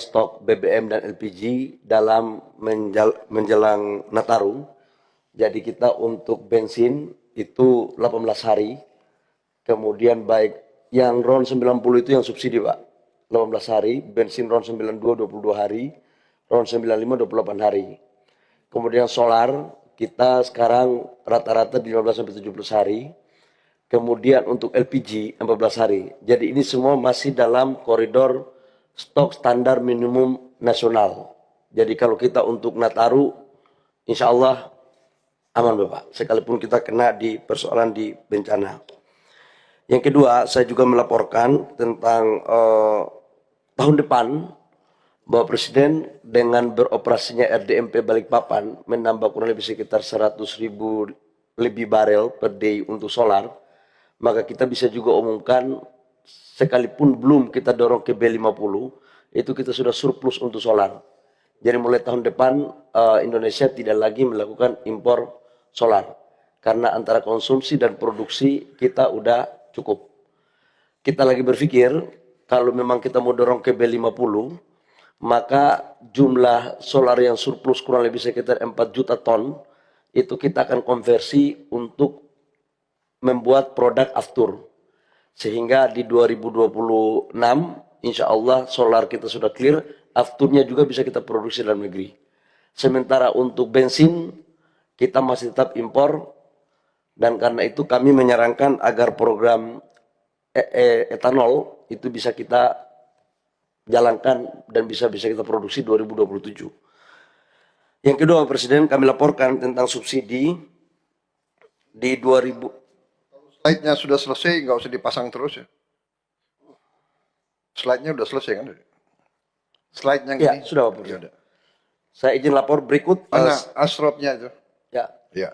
stok BBM dan LPG dalam menjelang Nataru. Jadi kita untuk bensin itu 18 hari, kemudian baik yang RON 90 itu yang subsidi Pak, 18 hari, bensin RON 92 22 hari, RON 95 28 hari. Kemudian solar kita sekarang rata-rata di 15 sampai 17 hari. Kemudian untuk LPG 14 hari. Jadi ini semua masih dalam koridor stok standar minimum nasional. Jadi kalau kita untuk Nataru, insya Allah aman Bapak, sekalipun kita kena di persoalan di bencana. Yang kedua, saya juga melaporkan tentang tahun depan bahwa Presiden dengan beroperasinya RDMP Balikpapan menambah kurang lebih sekitar 100.000 lebih barel per day untuk solar, maka kita bisa juga umumkan sekalipun belum kita dorong ke B50, itu kita sudah surplus untuk solar. Jadi mulai tahun depan Indonesia tidak lagi melakukan impor solar karena antara konsumsi dan produksi kita udah cukup. Kita lagi berpikir kalau memang kita mau dorong ke B50, maka jumlah solar yang surplus kurang lebih sekitar 4 juta ton itu kita akan konversi untuk membuat produk aftur. Sehingga di 2026 insya Allah solar kita sudah clear, afturnya juga bisa kita produksi dalam negeri. Sementara untuk bensin kita masih tetap impor, dan karena itu kami menyarankan agar program etanol itu bisa kita jalankan dan bisa kita produksi 2027. Yang kedua Presiden, kami laporkan tentang subsidi di 2000. Slide-nya sudah selesai, nggak usah dipasang terus ya. Slide-nya sudah selesai kan? Slide-nya Ya, ini sudah Pak. Ya, saya izin lapor berikut. mana asropnya itu? Ya. Ya.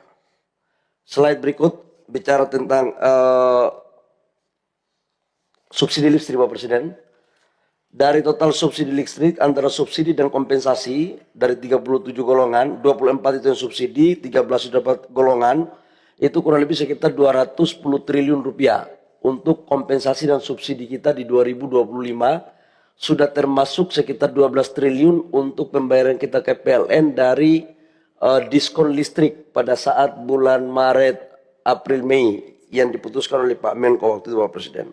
Slide berikut bicara tentang subsidi listrik Pak Presiden. Dari total subsidi listrik antara subsidi dan kompensasi dari 37 golongan, 24 itu yang subsidi, 13 itu dapat golongan, itu kurang lebih sekitar 210 triliun rupiah untuk kompensasi dan subsidi kita di 2025 sudah termasuk sekitar 12 triliun untuk pembayaran kita ke PLN dari diskon listrik pada saat bulan Maret, April, Mei yang diputuskan oleh Pak Menko waktu itu Pak Presiden.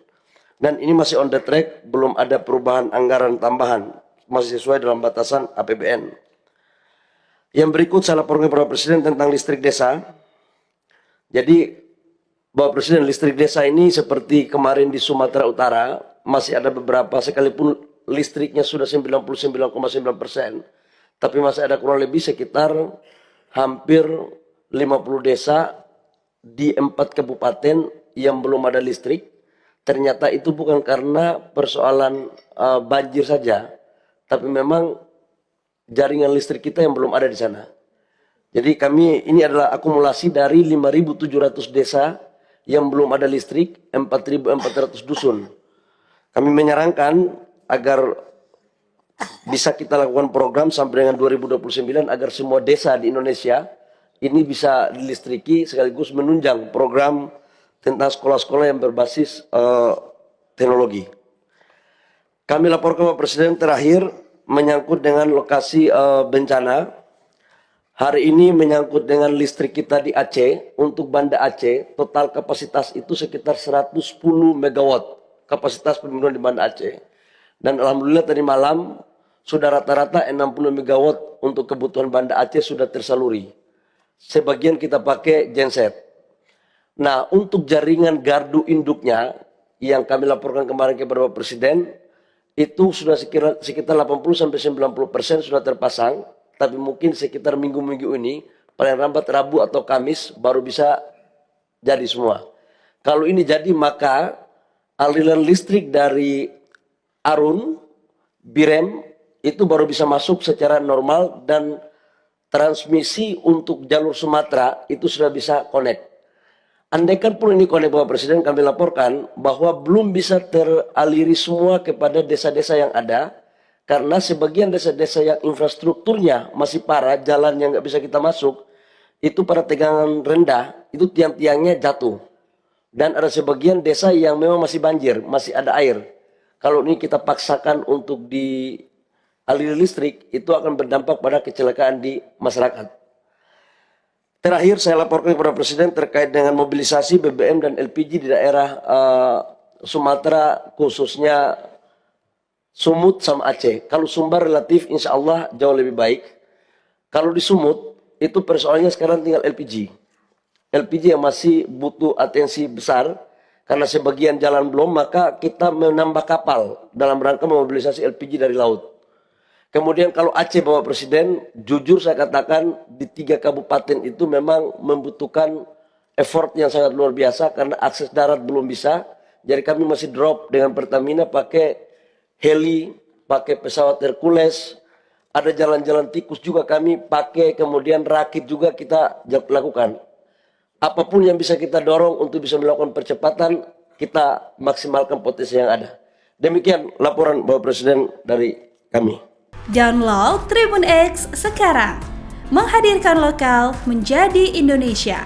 Dan ini masih on the track, belum ada perubahan anggaran tambahan, masih sesuai dalam batasan APBN. Yang berikut saya laporkan kepada Presiden tentang listrik desa. Jadi Bapak Presiden, listrik desa ini seperti kemarin di Sumatera Utara masih ada beberapa, sekalipun listriknya sudah 99,9%, tapi masih ada kurang lebih sekitar hampir 50 desa di 4 kabupaten yang belum ada listrik. Ternyata itu bukan karena persoalan banjir saja, tapi memang jaringan listrik kita yang belum ada di sana. Jadi kami ini adalah akumulasi dari 5.700 desa yang belum ada listrik, 4.400 dusun. Kami menyarankan agar bisa kita lakukan program sampai dengan 2029 agar semua desa di Indonesia ini bisa dilistriki sekaligus menunjang program tentang sekolah-sekolah yang berbasis teknologi. Kami laporkan Pak Presiden terakhir menyangkut dengan lokasi bencana. Hari ini menyangkut dengan listrik kita di Aceh, untuk Banda Aceh, total kapasitas itu sekitar 110 megawatt kapasitas pembangunan di Banda Aceh. Dan Alhamdulillah tadi malam sudah rata-rata 60 megawatt untuk kebutuhan Banda Aceh sudah tersaluri. Sebagian kita pakai genset. Nah, untuk jaringan gardu induknya yang kami laporkan kemarin kepada Bapak Presiden, itu sudah sekitar 80-90% sudah terpasang. Tapi mungkin sekitar minggu-minggu ini, paling lambat Rabu atau Kamis baru bisa jadi semua. Kalau ini jadi maka aliran listrik dari Arun, Birem itu baru bisa masuk secara normal dan transmisi untuk jalur Sumatera itu sudah bisa connect. Andaikan pun ini connect Bapak Presiden, kami laporkan bahwa belum bisa teraliri semua kepada desa-desa yang ada. Karena sebagian desa-desa yang infrastrukturnya masih parah, jalan yang nggak bisa kita masuk, itu pada tegangan rendah, itu tiang-tiangnya jatuh. Dan ada sebagian desa yang memang masih banjir, masih ada air. Kalau ini kita paksakan untuk aliran listrik itu akan berdampak pada kecelakaan di masyarakat. Terakhir saya laporkan kepada Presiden terkait dengan mobilisasi BBM dan LPG di daerah Sumatera, khususnya Sumut sama Aceh. Kalau Sumbar relatif insya Allah jauh lebih baik. Kalau di Sumut itu persoalannya sekarang tinggal LPG. LPG yang masih butuh atensi besar karena sebagian jalan belum, maka kita menambah kapal dalam rangka memobilisasi LPG dari laut. Kemudian kalau Aceh Bapak Presiden, jujur saya katakan di 3 kabupaten itu memang membutuhkan effort yang sangat luar biasa karena akses darat belum bisa. Jadi kami masih drop dengan Pertamina pakai heli, pakai pesawat Hercules, ada jalan-jalan tikus juga kami pakai, kemudian rakit juga kita lakukan. Apapun yang bisa kita dorong untuk bisa melakukan percepatan, kita maksimalkan potensi yang ada. Demikian laporan Bapak Presiden dari kami. Download Tribun X sekarang, menghadirkan lokal menjadi Indonesia.